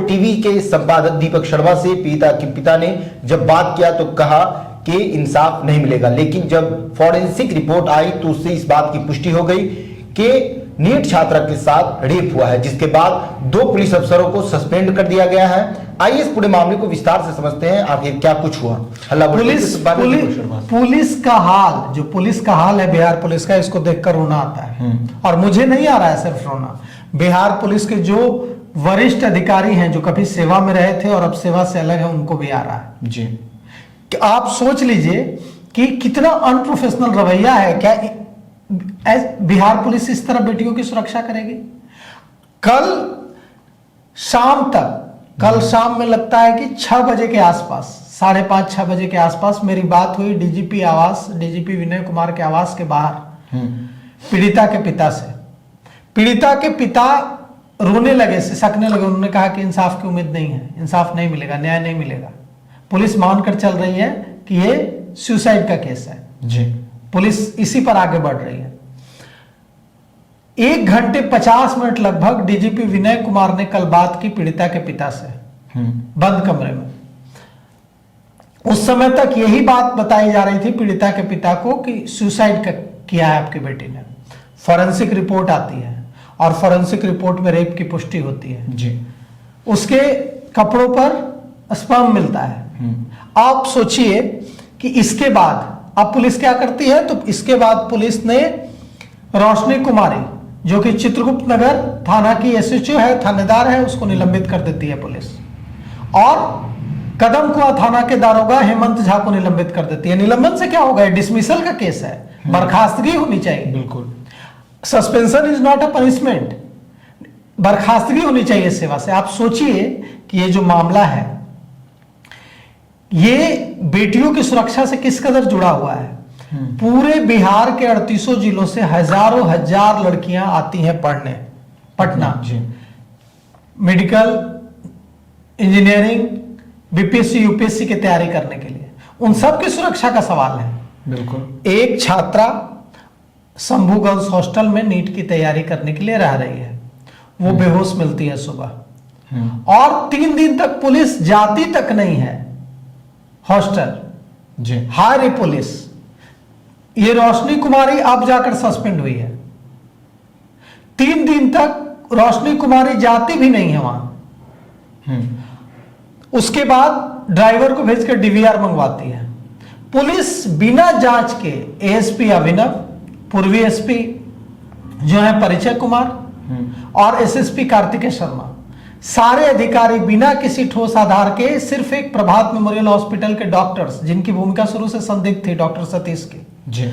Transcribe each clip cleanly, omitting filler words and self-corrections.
TV के संपादक दीपक शर्मा से पीड़िता के पिता ने जब बात किया तो कहा कि इंसाफ नहीं मिलेगा, लेकिन जब फॉरेंसिक रिपोर्ट आई तो उससे इस बात की पुष्टि हो गई कि नीट छात्रा के साथ रेप हुआ है, जिसके बाद 2 पुलिस अफसरों को सस्पेंड कर दिया गया है। आइए इस पूरे मामले को विस्तार से समझते हैं, आखिर क्या कुछ हुआ। पुलिस का हाल, जो पुलिस का हाल है बिहार पुलिस का, इसको देखकर रोना आता है। और मुझे नहीं आ रहा है सिर्फ रोना, बिहार पुलिस के जो वरिष्ठ अधिकारी हैं जो कभी सेवा में रहे थे और अब सेवा से अलग है, उनको भी आ रहा है जी। कि आप सोच लीजिए कि कितना अनप्रोफेशनल रवैया है। क्या बिहार पुलिस इस तरह बेटियों की सुरक्षा करेगी? कल शाम में लगता है कि 6 बजे के आसपास, 5:30-6 बजे के आसपास मेरी बात हुई डीजीपी विनय कुमार के आवास के बाहर पीड़िता के पिता से। पीड़िता के पिता रोने लगे, सिसकने लगे। उन्होंने कहा कि इंसाफ की उम्मीद नहीं है, इंसाफ नहीं मिलेगा, न्याय नहीं मिलेगा। पुलिस मानकर चल रही है कि ये सुसाइड का केस है जी। पुलिस इसी पर आगे बढ़ रही है। 1 घंटे 50 मिनट लगभग डीजीपी विनय कुमार ने कल बात की पीड़िता के पिता से बंद कमरे में। उस समय तक यही बात बताई जा रही थी पीड़िता के पिता को कि सुसाइड किया है आपकी बेटी ने। फॉरेंसिक रिपोर्ट आती है और फॉरेंसिक रिपोर्ट में रेप की पुष्टि होती है जी। उसके कपड़ों पर स्पर्म मिलता है। आप सोचिए कि इसके बाद अब पुलिस क्या करती है, तो इसके बाद पुलिस ने रोशनी कुमारी, जो कि चित्रगुप्त नगर थाना की एसएचओ है, थानेदार है, उसको निलंबित कर देती है पुलिस। और कदमकुआं थाना के दारोगा हेमंत झा को निलंबित कर देती है। निलंबन से क्या होगा? डिसमिसल का केस है, बर्खास्तगी होनी चाहिए। बिल्कुल, suspension is not a punishment, बर्खास्तगी होनी चाहिए सेवा से। आप सोचिए कि ये जो मामला है ये बेटियों की सुरक्षा से किस कदर जुड़ा हुआ है। पूरे बिहार के 38 जिलों से हजार लड़कियां आती हैं पढ़ने Patna, medical, engineering, BPSC UPSC की तैयारी करने के लिए। उन सब की सुरक्षा का सवाल है। बिल्कुल। एक छात्रा शंभू गर्ल्स हॉस्टल में नीट की तैयारी करने के लिए रह रही है, वो बेहोश मिलती है सुबह और 3 दिन तक पुलिस जाती तक नहीं है हॉस्टल जी। हाय पुलिस। ये रोशनी कुमारी अब जाकर सस्पेंड हुई है। 3 दिन तक रोशनी कुमारी जाती भी नहीं है वहां। उसके बाद ड्राइवर को भेजकर डीवीआर मंगवाती है। पुलिस बिना जांच के एएसपी अभिनव, पूर्वी एसपी जो है परिचय कुमार और एसएसपी कार्तिकेय शर्मा, सारे अधिकारी बिना किसी ठोस आधार के, सिर्फ एक प्रभात मेमोरियल हॉस्पिटल के डॉक्टर्स जिनकी भूमिका शुरू से संदिग्ध थी, डॉक्टर सतीश की जी,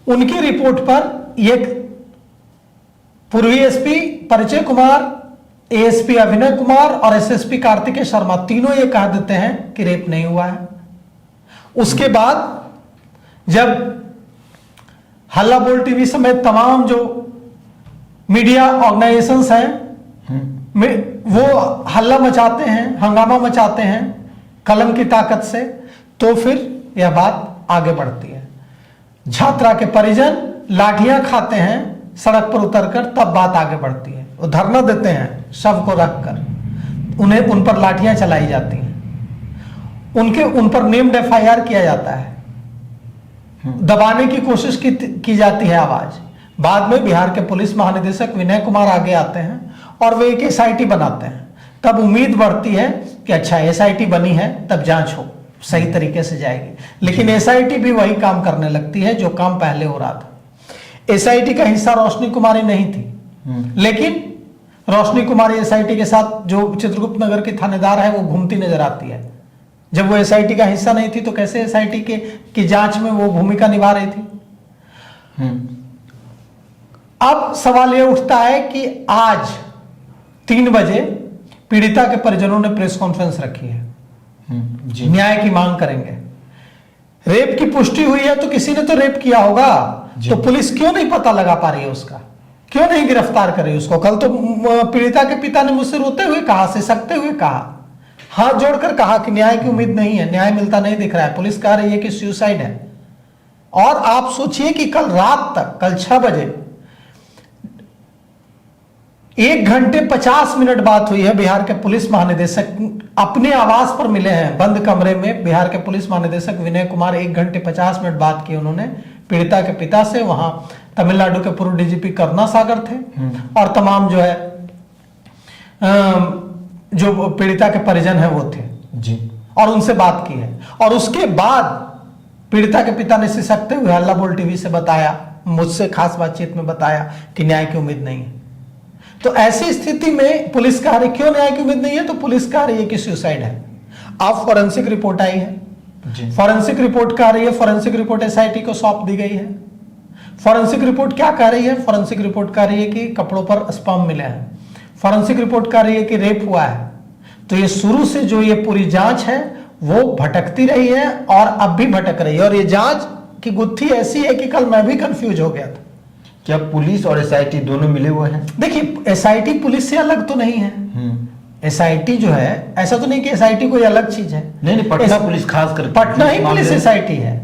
उनकी रिपोर्ट पर ये पूर्वी एसपी परिचय कुमार, एएसपी अभिनय कुमार और एसएसपी कार्तिकेय शर्मा तीनों ये कह देते हैं कि रेप नहीं हुआ है। उसके बाद जब हल्ला बोल टीवी समेत तमाम जो मीडिया ऑर्गेनाइजेशंस हैं वो हल्ला मचाते हैं, हंगामा मचाते हैं कलम की ताकत से, तो फिर यह बात आगे बढ़ती है। छात्रा के परिजन लाठियां खाते हैं सड़क पर उतरकर, तब बात आगे बढ़ती है। वो धरना देते हैं शव को रखकर, उन पर लाठियां चलाई जाती हैं, उन पर नेम्ड एफआईआर किया जाता है, दबाने की कोशिश की जाती है आवाज। बाद में बिहार के पुलिस महानिदेशक विनय कुमार आगे आते हैं और वे एक एसआईटी बनाते हैं। तब उम्मीद बढ़ती है कि अच्छा एसआईटी बनी है, तब जांच हो सही तरीके से जाएगी। लेकिन एसआईटी भी वही काम करने लगती है जो काम पहले हो रहा था। एसआईटी का हिस्सा रोशनी कुमारी नहीं थी, लेकिन रोशनी कुमारी एसआईटी के साथ, जो चित्रगुप्त नगर की थानेदार है, वो घूमती नजर आती है। जब वो एसआईटी का हिस्सा नहीं थी तो कैसे एसआईटी की जांच में वो भूमिका निभा रही थी। अब सवाल यह उठता है कि आज 3 बजे पीड़िता के परिजनों ने प्रेस कॉन्फ्रेंस रखी है, न्याय की मांग करेंगे। रेप की पुष्टि हुई है तो किसी ने तो रेप किया होगा, तो पुलिस क्यों नहीं पता लगा पा रही है उसका, क्यों नहीं गिरफ्तार कर रही उसको। कल तो पीड़िता के पिता ने मुझसे रोते हुए कहा, सिसकते हुए कहा, हाथ जोड़कर कहा कि न्याय की उम्मीद नहीं है, न्याय मिलता नहीं दिख रहा है, पुलिस कह रही है कि सुसाइड है। और आप सोचिए कि कल रात तक, कल 6 बजे 1 घंटे 50 मिनट बात हुई है। बिहार के पुलिस महानिदेशक अपने आवास पर मिले हैं बंद कमरे में। बिहार के पुलिस महानिदेशक विनय कुमार 1 घंटे 50 मिनट बात की उन्होंने पीड़िता के पिता से। वहां तमिलनाडु के पूर्व डीजीपी करुणा सागर थे और तमाम जो है जो पीड़िता के परिजन हैं वो थे जी, और उनसे बात की है। और उसके बाद पीड़िता के पिता ने सिसकते हुए हल्ला बोल टीवी से बताया, मुझसे खास बातचीत में बताया कि न्याय की उम्मीद नहीं है। तो ऐसी स्थिति में पुलिस कह रही क्यों न्याय की उम्मीद नहीं है, तो पुलिस कह रही है कि सुसाइड है। अब फॉरेंसिक रिपोर्ट आई है। फॉरेंसिक रिपोर्ट कह रही है, फॉरेंसिक रिपोर्ट एसआईटी को सौंप दी गई है। फॉरेंसिक रिपोर्ट क्या कह रही है, फॉरेंसिक रिपोर्ट कह रही है कि कपड़ों पर स्पर्म मिले हैं। फॉरेंसिक रिपोर्ट कह रही है कि रेप हुआ है। तो ये शुरू से जो ये पूरी जांच है वो भटकती रही है और अब भी भटक रही है। और ये जांच की गुत्थी ऐसी है कि कल मैं भी कंफ्यूज हो गया था। क्या पुलिस और एसआईटी दोनों मिले हुए हैं? देखिए, एसआईटी पुलिस से अलग तो नहीं है। एसआईटी जो है, ऐसा तो नहीं कि एसआईटी कोई अलग चीज है। नहीं, पटना पुलिस खास कर पटना ही पुलिस एसआईटी है।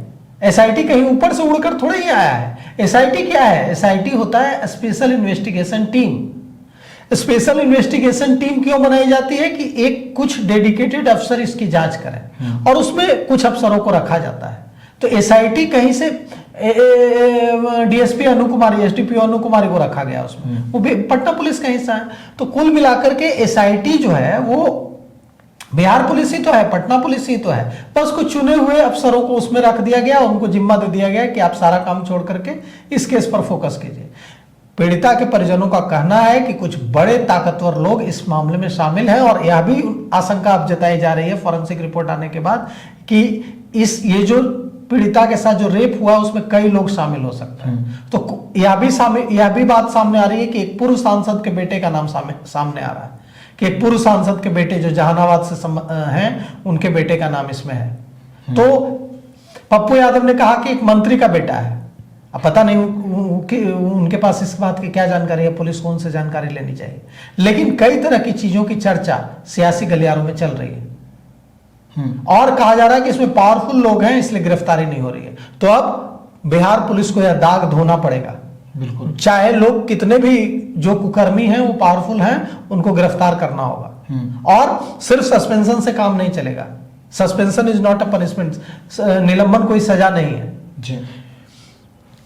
एसआईटी कहीं ऊपर से उड़कर थोड़ा ही आया है। एसआईटी क्या है? एसआईटी होता है special investigation team. Special investigation team क्यों बनाई जाती है कि एक कुछ डेडिकेटेड अफसर इसकी जांच करें और उसमें कुछ अफसरों को रखा जाता है। तो एसआईटी कहीं से डीएसपी अनु कुमारी, एसडीपीओ अनु कुमारी को रखा गया उसमें, वो भी पटना पुलिस का हिस्सा है। तो कुल मिलाकर के एसआईटी जो है वो बिहार पुलिस ही तो है, पटना पुलिस ही तो है। बस कुछ चुने हुए अफसरों को उसमें रख दिया गया, उनको जिम्मा दे दिया गया कि आप सारा काम छोड़ करके इस केस पर फोकस कीजिए। पीड़िता के परिजनों का कहना है कि कुछ बड़े ताकतवर लोग इस मामले में शामिल हैं और यह भी आशंका अब जताई जा रही है फॉरेंसिक रिपोर्ट आने के बाद कि ये जो पीड़िता के साथ जो रेप हुआ उसमें कई लोग शामिल हो सकते हैं। तो यह भी बात सामने आ रही है कि एक पूर्व सांसद के बेटे का नाम सामने आ रहा है कि एक पूर्व सांसद के बेटे जो जहानाबाद से हैं उनके बेटे का नाम इसमें है। तो पप्पू यादव ने कहा कि एक मंत्री का बेटा है। अब पता नहीं उनके पास इस बात की क्या जानकारी है, पुलिस को उनसे जानकारी लेनी चाहिए। लेकिन कई तरह की चीजों की चर्चा सियासी गलियारों में चल रही है और कहा जा रहा है कि इसमें पावरफुल लोग हैं इसलिए गिरफ्तारी नहीं हो रही है। तो अब बिहार पुलिस को यह दाग धोना पड़ेगा। बिल्कुल, चाहे लोग कितने भी जो कुकर्मी हैं वो पावरफुल हैं, उनको गिरफ्तार करना होगा। और सिर्फ सस्पेंशन से काम नहीं चलेगा। Suspension is not a punishment. निलंबन कोई सजा नहीं है जी।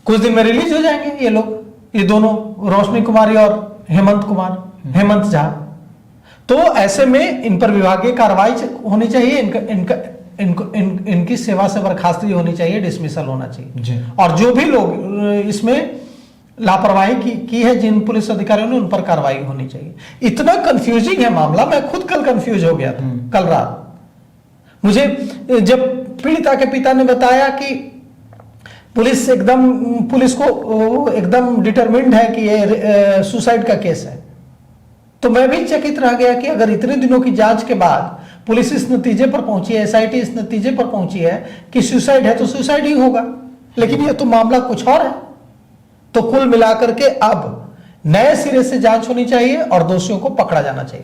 कुछ दिन में रिलीज हो जाएंगे ये लोग, ये दोनों, रोशनी कुमारी और हेमंत झा। तो ऐसे में इन पर विभागीय कार्रवाई होनी चाहिए। इनकी सेवा से बर्खास्ती होनी चाहिए, डिसमिसल होना चाहिए जी। और जो भी लोग इसमें लापरवाही की है जिन पुलिस अधिकारियों ने, उन पर कार्रवाई होनी चाहिए। इतना कंफ्यूजिंग है मामला, मैं खुद कल कंफ्यूज हो गया था। कल रात मुझे जब पीड़िता के पिता ने बताया कि पुलिस को एकदम डिटरमिन्ड है कि ये सुसाइड का केस है, तो मैं भी चकित रह गया कि अगर इतने दिनों की जांच के बाद पुलिस इस नतीजे पर पहुंची है, एसआईटी इस नतीजे पर पहुंची है कि सुसाइड है, तो सुसाइड ही होगा। लेकिन ये तो मामला कुछ और है। तो कुल मिलाकर के अब नए सिरे से जांच होनी चाहिए और दोषियों को पकड़ा जाना चाहिए।